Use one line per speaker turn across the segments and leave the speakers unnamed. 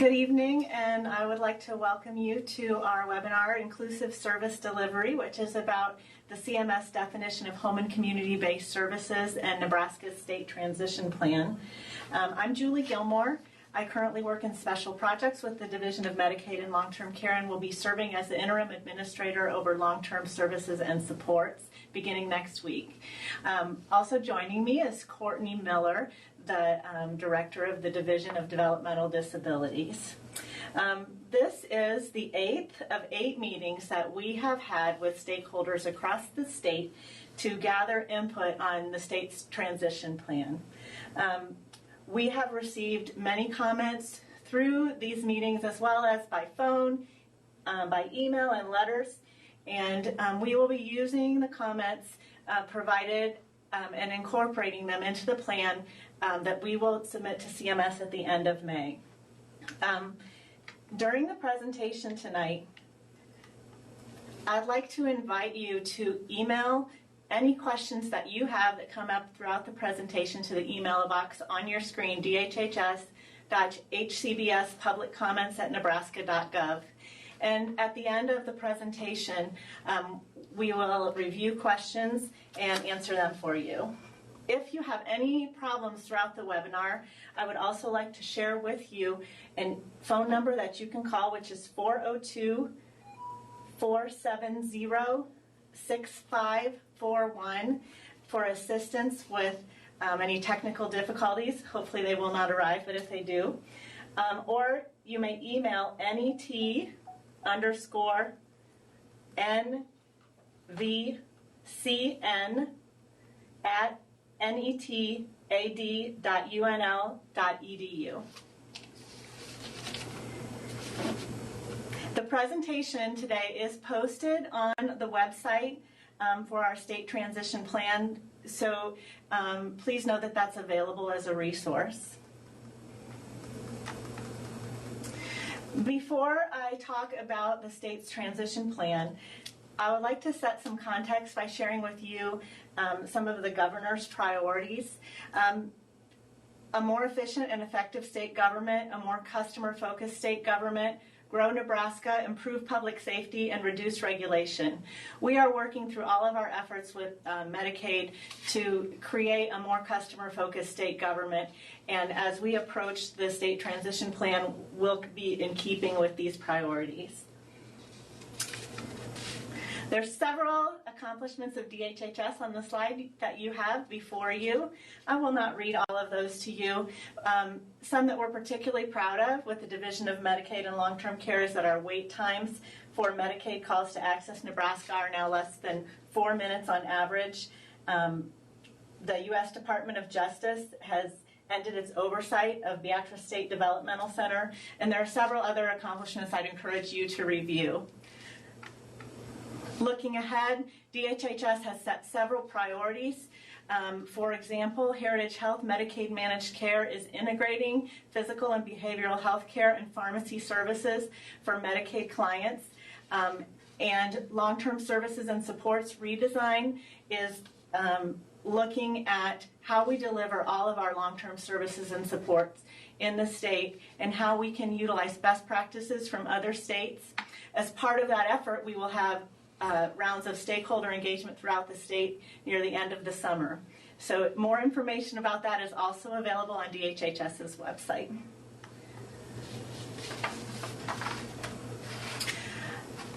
Good evening, and I would like to welcome you to our webinar, Inclusive Service Delivery, which is about the CMS definition of home and community-based services and Nebraska's state transition plan. I'm Julie Gilmore. I currently work in special projects with the Division of Medicaid and Long-Term Care and will be serving as the interim administrator over long-term services and supports beginning next week. Also joining me is Courtney Miller, the director of the Division of Developmental Disabilities. This is the 8th of 8 meetings that we have had with stakeholders across the state to gather input on the state's transition plan. We have received many comments through these meetings as well as by phone, by email and letters, and we will be using the comments provided and incorporating them into the plan that we will submit to CMS at the end of May. During the presentation tonight, I'd like to invite you to email any questions that you have that come up throughout the presentation to the email box on your screen, dhhs.hcbspubliccomments@nebraska.gov. And at the end of the presentation, we will review questions and answer them for you. If you have any problems throughout the webinar, I would also like to share with you a phone number that you can call, which is 402-470-6541 for assistance with any technical difficulties. Hopefully they will not arrive, but if they do. Or you may email NET_NVCN@netad.unl.edu. The presentation today is posted on the website for our state transition plan, so please know that that's available as a resource. Before I talk about the state's transition plan, I would like to set some context by sharing with you some of the governor's priorities. A more efficient and effective state government, a more customer-focused state government, grow Nebraska, improve public safety, and reduce regulation. We are working through all of our efforts with Medicaid to create a more customer-focused state government, and as we approach the state transition plan, we'll be in keeping with these priorities. There's several accomplishments of DHHS on the slide that you have before you. I will not read all of those to you. Some that we're particularly proud of with the Division of Medicaid and Long-Term Care is that our wait times for Medicaid calls to Access Nebraska are now less than 4 minutes on average. The U.S. Department of Justice has ended its oversight of Beatrice State Developmental Center, and there are several other accomplishments I'd encourage you to review. Looking ahead, DHHS has set several priorities. For example, Heritage Health Medicaid Managed Care is integrating physical and behavioral health care and pharmacy services for Medicaid clients. And long-term services and supports redesign is looking at how we deliver all of our long-term services and supports in the state and how we can utilize best practices from other states. As part of that effort, we will have rounds of stakeholder engagement throughout the state near the end of the summer. So more information about that is also available on DHHS's website.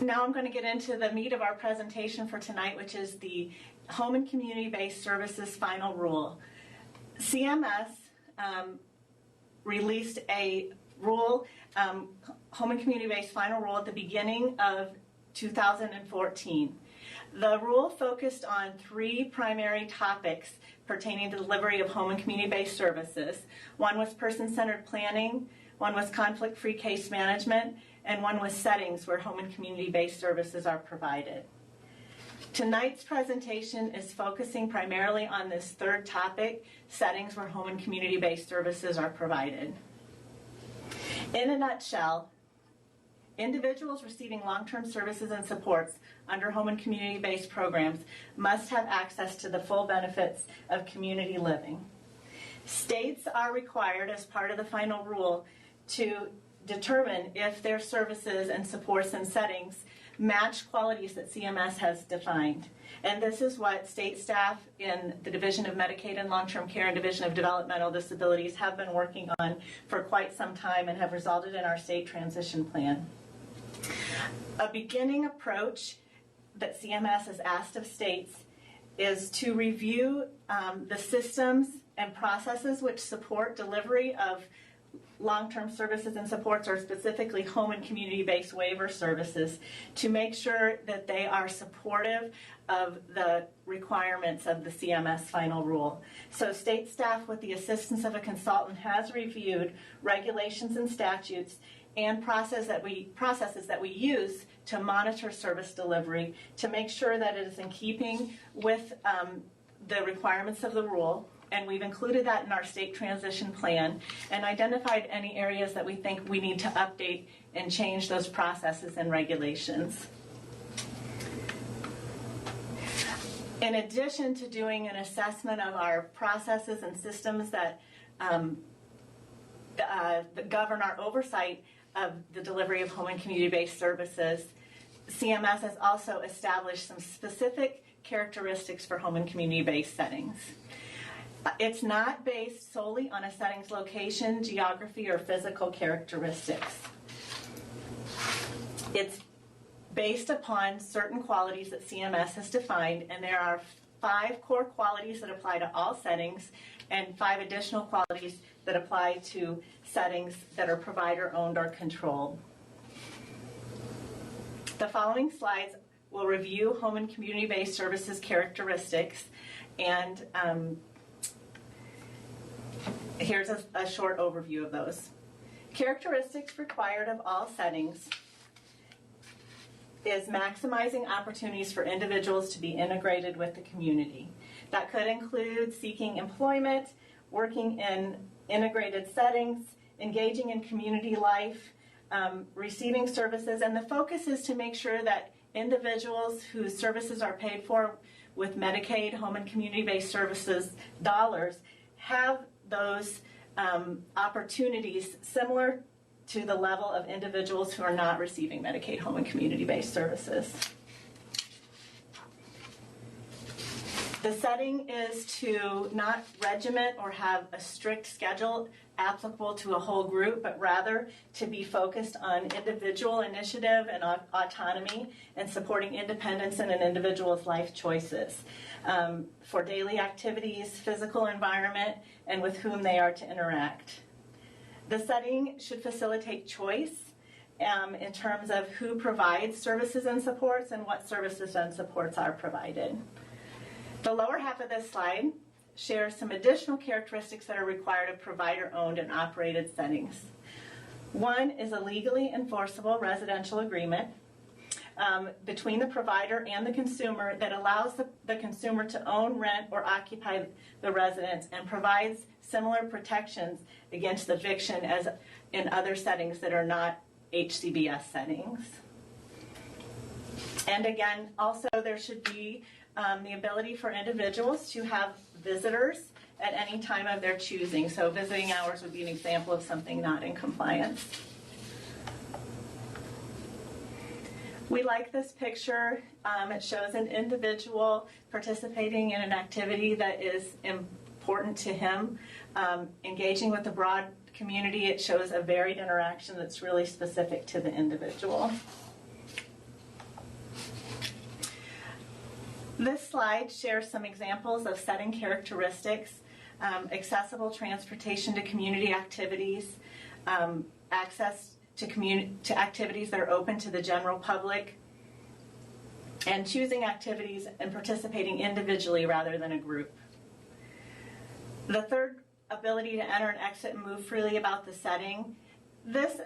Now I'm going to get into the meat of our presentation for tonight, which is the Home and Community-Based Services Final Rule. CMS released a rule, Home and Community-Based Final Rule, at the beginning of 2014. The rule focused on 3 primary topics pertaining to delivery of home and community-based services. One was person-centered planning, one was conflict-free case management, and one was settings where home and community-based services are provided. Tonight's presentation is focusing primarily on this 3rd topic, settings where home and community-based services are provided. In a nutshell, individuals receiving long-term services and supports under home and community-based programs must have access to the full benefits of community living. States are required, as part of the final rule, to determine if their services and supports and settings match qualities that CMS has defined. And this is what state staff in the Division of Medicaid and Long-Term Care and Division of Developmental Disabilities have been working on for quite some time and have resulted in our state transition plan. A beginning approach that CMS has asked of states is to review the systems and processes which support delivery of long-term services and supports, or specifically home and community-based waiver services, to make sure that they are supportive of the requirements of the CMS final rule. So state staff, with the assistance of a consultant, has reviewed regulations and statutes and processes that we use to monitor service delivery to make sure that it is in keeping with the requirements of the rule. And we've included that in our state transition plan and identified any areas that we think we need to update and change those processes and regulations. In addition to doing an assessment of our processes and systems that govern our oversight of the delivery of home and community-based services, CMS has also established some specific characteristics for home and community-based settings. It's not based solely on a setting's location, geography, or physical characteristics. It's based upon certain qualities that CMS has defined, and there are 5 core qualities that apply to all settings and 5 additional qualities that apply to settings that are provider-owned or controlled. The following slides will review home and community-based services characteristics, and here's a short overview of those. Characteristics required of all settings is maximizing opportunities for individuals to be integrated with the community. That could include seeking employment, working in integrated settings, engaging in community life, receiving services, and the focus is to make sure that individuals whose services are paid for with Medicaid, home and community-based services dollars have those opportunities similar to the level of individuals who are not receiving Medicaid, home and community-based services. The setting is to not regiment or have a strict schedule applicable to a whole group, but rather to be focused on individual initiative and autonomy and supporting independence in an individual's life choices for daily activities, physical environment, and with whom they are to interact. The setting should facilitate choice in terms of who provides services and supports and what services and supports are provided. The lower half of this slide shares some additional characteristics that are required of provider-owned and operated settings. One is a legally enforceable residential agreement between the provider and the consumer that allows the consumer to own, rent, or occupy the residence and provides similar protections against eviction as in other settings that are not HCBS settings. And again, also there should be the ability for individuals to have visitors at any time of their choosing. So visiting hours would be an example of something not in compliance. We like this picture. It shows an individual participating in an activity that is important to him, engaging with the broad community. It shows a varied interaction that's really specific to the individual. This slide shares some examples of setting characteristics, accessible transportation to community activities, access to activities that are open to the general public, and choosing activities and participating individually rather than a group. The third, ability to enter and exit and move freely about the setting. This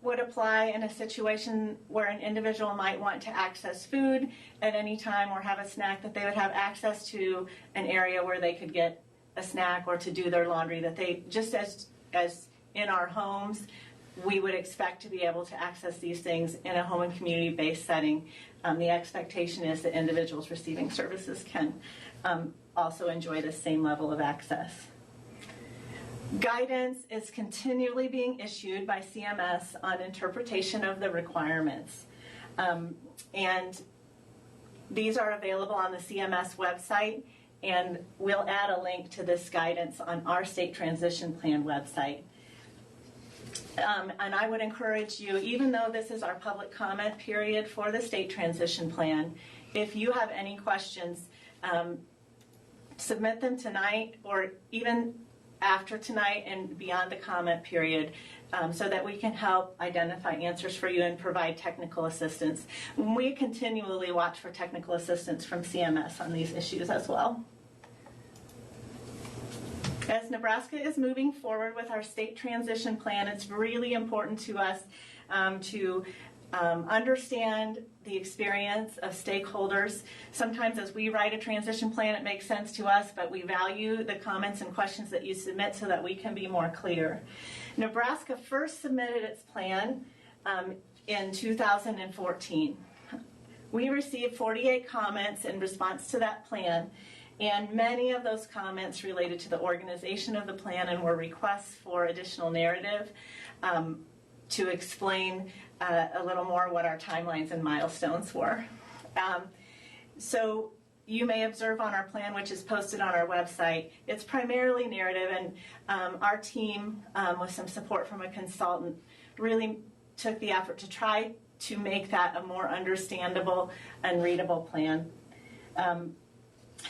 would apply in a situation where an individual might want to access food at any time or have a snack, that they would have access to an area where they could get a snack or to do their laundry, that they, just as in our homes, we would expect to be able to access these things in a home and community-based setting. The expectation is that individuals receiving services can also enjoy the same level of access. Guidance is continually being issued by CMS on interpretation of the requirements. And these are available on the CMS website, and we'll add a link to this guidance on our state transition plan website. And I would encourage you, even though this is our public comment period for the state transition plan, if you have any questions, submit them tonight or even after tonight and beyond the comment period, so that we can help identify answers for you and provide technical assistance. We continually watch for technical assistance from CMS on these issues as well. As Nebraska is moving forward with our state transition plan, it's really important to us to understand the experience of stakeholders. Sometimes as we write a transition plan, it makes sense to us, but we value the comments and questions that you submit so that we can be more clear. Nebraska first submitted its plan in 2014. We received 48 comments in response to that plan, and many of those comments related to the organization of the plan and were requests for additional narrative to explain a little more what our timelines and milestones were. So you may observe on our plan, which is posted on our website, it's primarily narrative, and our team, with some support from a consultant, really took the effort to try to make that a more understandable and readable plan.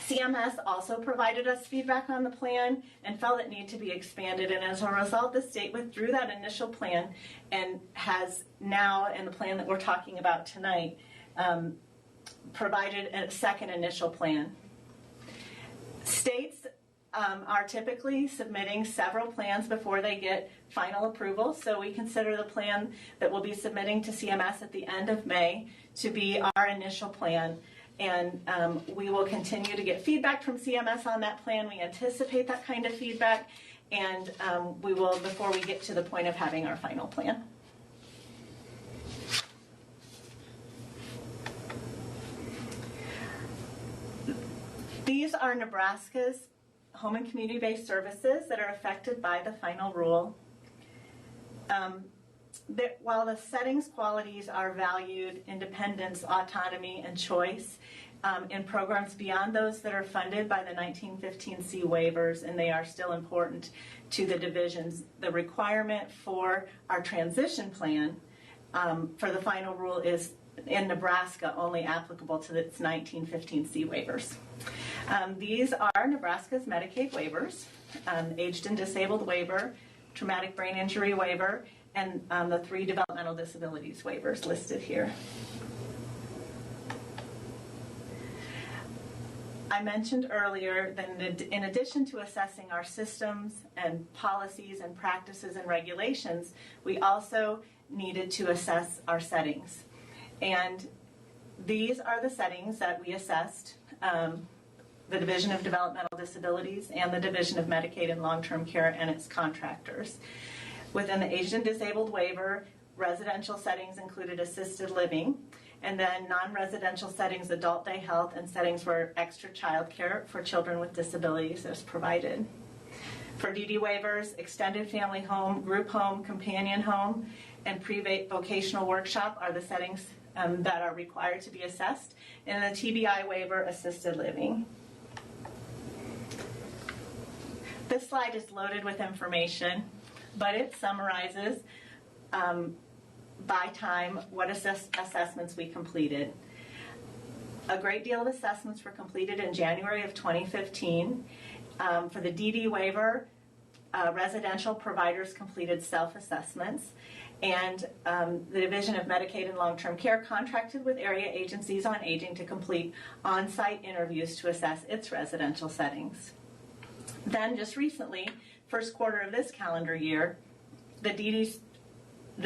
CMS also provided us feedback on the plan and felt it needed to be expanded, and as a result, the state withdrew that initial plan and has now, in the plan that we're talking about tonight, provided a second initial plan. States are typically submitting several plans before they get final approval, so we consider the plan that we'll be submitting to CMS at the end of May to be our initial plan. And we will continue to get feedback from CMS on that plan. We anticipate that kind of feedback, and we will before we get to the point of having our final plan. These are Nebraska's home and community-based services that are affected by the final rule. While the settings qualities are valued, independence, autonomy, and choice in programs beyond those that are funded by the 1915C waivers, and they are still important to the divisions, the requirement for our transition plan for the final rule is in Nebraska only applicable to its 1915C waivers. These are Nebraska's Medicaid waivers, aged and disabled waiver, traumatic brain injury waiver, and the 3 developmental disabilities waivers listed here. I mentioned earlier that in addition to assessing our systems and policies and practices and regulations, we also needed to assess our settings. And these are the settings that we assessed, the Division of Developmental Disabilities and the Division of Medicaid and Long-Term Care and its contractors. Within the aged and disabled waiver, residential settings included assisted living, and then non-residential settings, adult day health, and settings where extra child care for children with disabilities is provided. For DD waivers, extended family home, group home, companion home, and pre-vocational workshop are the settings that are required to be assessed, and the TBI waiver, assisted living. This slide is loaded with information, but it summarizes by time what assessments we completed. A great deal of assessments were completed in January of 2015. For the DD waiver, residential providers completed self-assessments, and the Division of Medicaid and Long-Term Care contracted with area agencies on aging to complete on-site interviews to assess its residential settings. Then, just recently, first quarter of this calendar year, the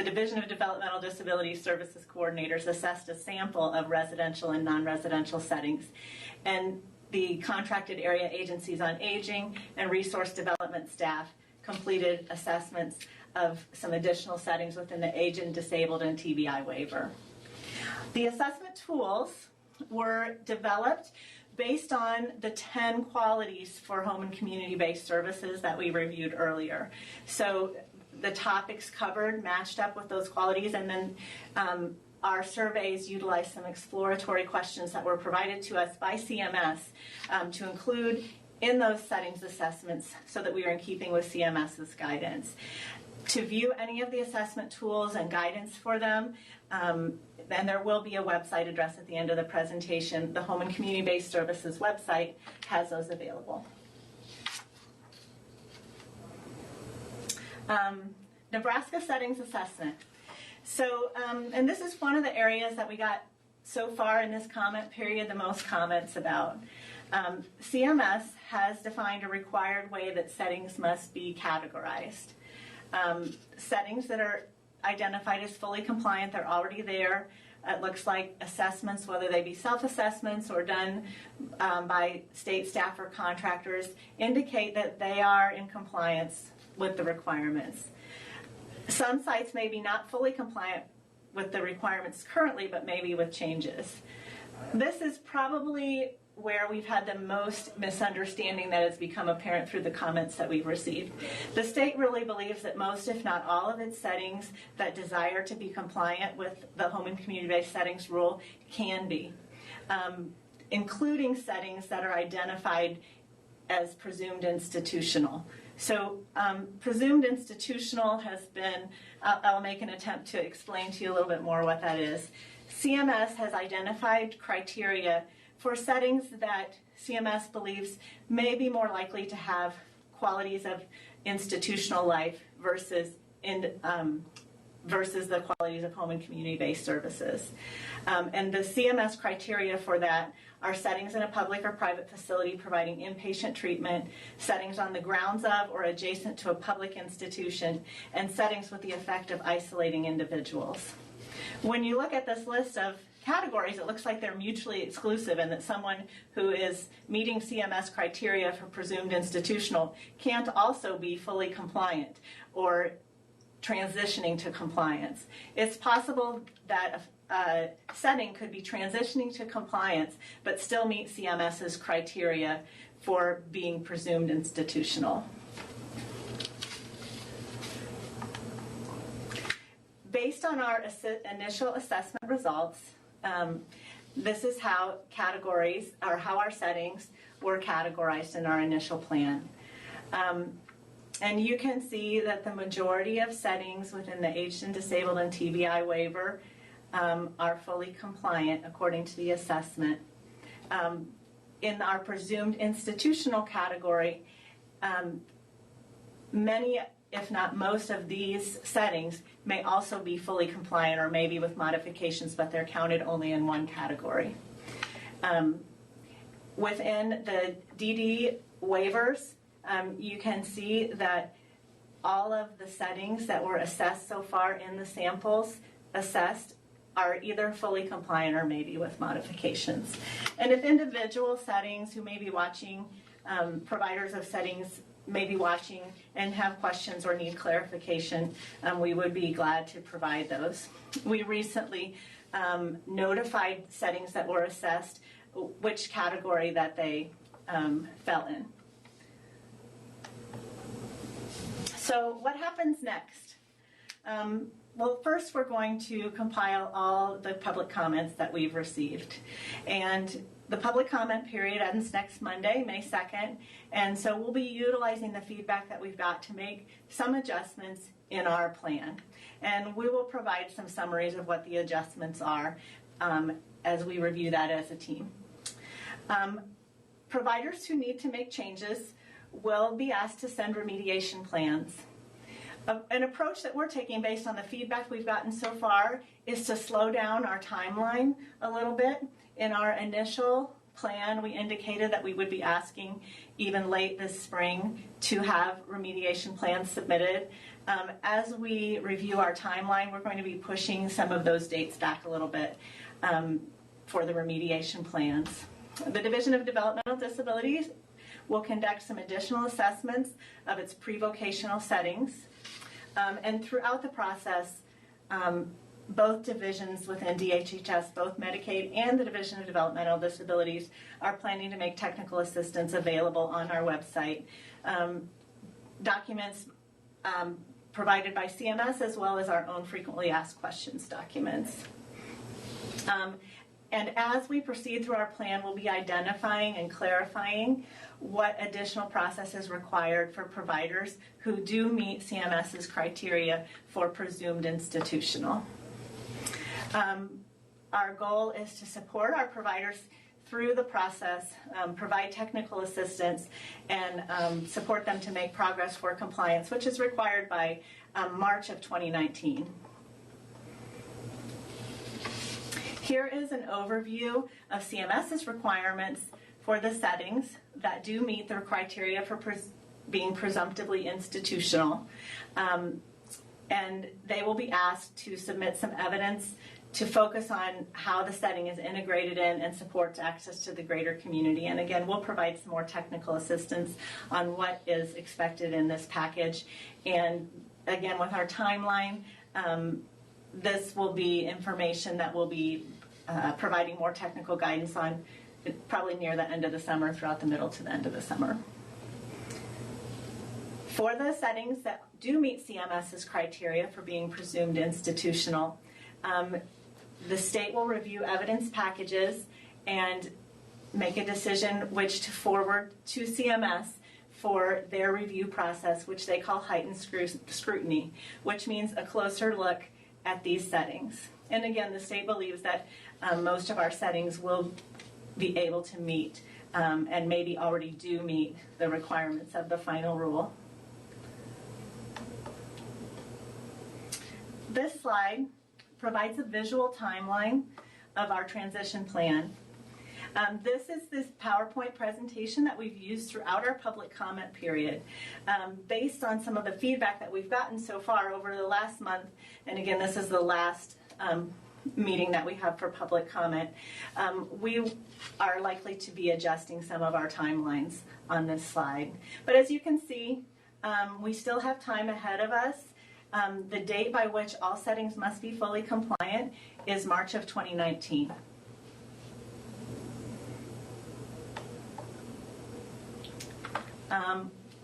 Division of Developmental Disability Services coordinators assessed a sample of residential and non-residential settings, and the contracted area agencies on aging and resource development staff completed assessments of some additional settings within the aged and disabled and TBI waiver. The assessment tools were developed based on the 10 qualities for home and community-based services that we reviewed earlier. So the topics covered matched up with those qualities, and then our surveys utilized some exploratory questions that were provided to us by CMS to include in those settings assessments so that we are in keeping with CMS's guidance. To view any of the assessment tools and guidance for them, and there will be a website address at the end of the presentation. The Home and Community-Based Services website has those available. Nebraska Settings Assessment. So, and this is one of the areas that we got so far in this comment period the most comments about. CMS has defined a required way that settings must be categorized. Settings that are identified as fully compliant, they're already there. It looks like assessments, whether they be self-assessments or done by state staff or contractors, indicate that they are in compliance with the requirements. Some sites may be not fully compliant with the requirements currently, but maybe with changes. This is probably where we've had the most misunderstanding that has become apparent through the comments that we've received. The state really believes that most, if not all, of its settings that desire to be compliant with the home and community-based settings rule can be, including settings that are identified as presumed institutional. So presumed institutional has been, I'll make an attempt to explain to you a little bit more what that is. CMS has identified criteria for settings that CMS believes may be more likely to have qualities of institutional life versus the qualities of home and community-based services. And the CMS criteria for that are settings in a public or private facility providing inpatient treatment, settings on the grounds of or adjacent to a public institution, and settings with the effect of isolating individuals. When you look at this list of categories, it looks like they're mutually exclusive and that someone who is meeting CMS criteria for presumed institutional can't also be fully compliant or transitioning to compliance. It's possible that a setting could be transitioning to compliance but still meet CMS's criteria for being presumed institutional. Based on our initial assessment results, this is how categories, or how our settings were categorized in our initial plan. And you can see that the majority of settings within the aged and disabled and TBI waiver are fully compliant according to the assessment. In our presumed institutional category, many, if not most of these settings may also be fully compliant or maybe with modifications, but they're counted only in one category. Within the DD waivers, you can see that all of the settings that were assessed so far in the samples assessed are either fully compliant or maybe with modifications. And if individual settings who may be watching, providers of settings may be watching and have questions or need clarification, we would be glad to provide those. We recently notified settings that were assessed which category that they fell in. So what happens next? Well, first we're going to compile all the public comments that we've received. And the public comment period ends next Monday, May 2nd, and so we'll be utilizing the feedback that we've got to make some adjustments in our plan. And we will provide some summaries of what the adjustments are as we review that as a team. Providers who need to make changes will be asked to send remediation plans. An approach that we're taking based on the feedback we've gotten so far is to slow down our timeline a little bit. In our initial plan, we indicated that we would be asking even late this spring to have remediation plans submitted. As we review our timeline, we're going to be pushing some of those dates back a little bit for the remediation plans. The Division of Developmental Disabilities will conduct some additional assessments of its pre-vocational settings. And throughout the process, both divisions within DHHS, both Medicaid and the Division of Developmental Disabilities, are planning to make technical assistance available on our website. Documents provided by CMS, as well as our own frequently asked questions documents. And as we proceed through our plan, we'll be identifying and clarifying what additional process is required for providers who do meet CMS's criteria for presumed institutional. Our goal is to support our providers through the process, provide technical assistance, and support them to make progress for compliance, which is required by March of 2019. Here is an overview of CMS's requirements for the settings that do meet their criteria for being presumptively institutional. And they will be asked to submit some evidence to focus on how the setting is integrated in and supports access to the greater community. And again, we'll provide some more technical assistance on what is expected in this package. And again, with our timeline, this will be information that we'll be providing more technical guidance on probably near the end of the summer, throughout the middle to the end of the summer. For the settings that do meet CMS's criteria for being presumed institutional, the state will review evidence packages and make a decision which to forward to CMS for their review process, which they call heightened scrutiny, which means a closer look at these settings. And again, the state believes that most of our settings will be able to meet and maybe already do meet the requirements of the final rule. This slide provides a visual timeline of our transition plan. This is this PowerPoint presentation that we've used throughout our public comment period. Based on some of the feedback that we've gotten so far over the last month, and again, this is the last meeting that we have for public comment, we are likely to be adjusting some of our timelines on this slide. But as you can see, we still have time ahead of us. The date by which all settings must be fully compliant is March of 2019.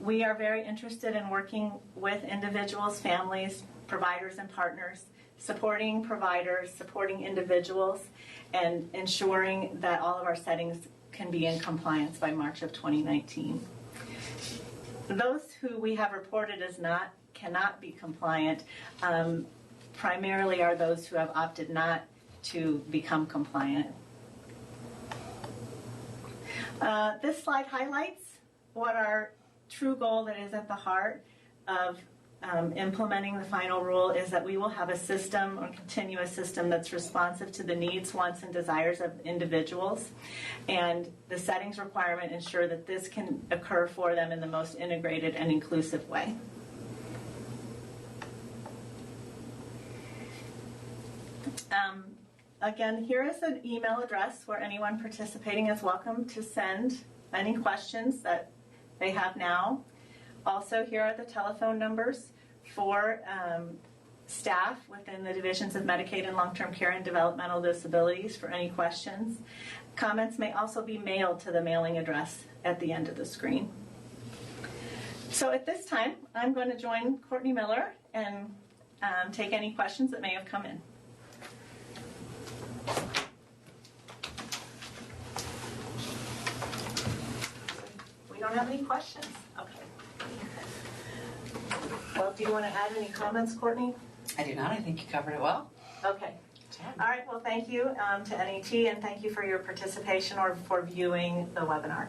We are very interested in working with individuals, families, providers, and partners, supporting providers, supporting individuals, and ensuring that all of our settings can be in compliance by March of 2019. Those who we have reported as cannot be compliant primarily are those who have opted not to become compliant. This slide highlights what our true goal that is at the heart of implementing the final rule is that we will have a system or continuous system that's responsive to the needs, wants, and desires of individuals. And the settings requirement ensure that this can occur for them in the most integrated and inclusive way. Again, here is an email address where anyone participating is welcome to send any questions that they have now. Also, here are the telephone numbers for staff within the divisions of Medicaid and long-term care and developmental disabilities for any questions. Comments may also be mailed to the mailing address at the end of the screen. So at this time, I'm going to join Courtney Miller and take any questions that may have come in. We don't have any questions. Okay. Well, do you want to add any comments, Courtney?
I do not. I think you covered it well.
Okay. All right. Well, thank you to NET, and thank you for your participation or for viewing the webinar.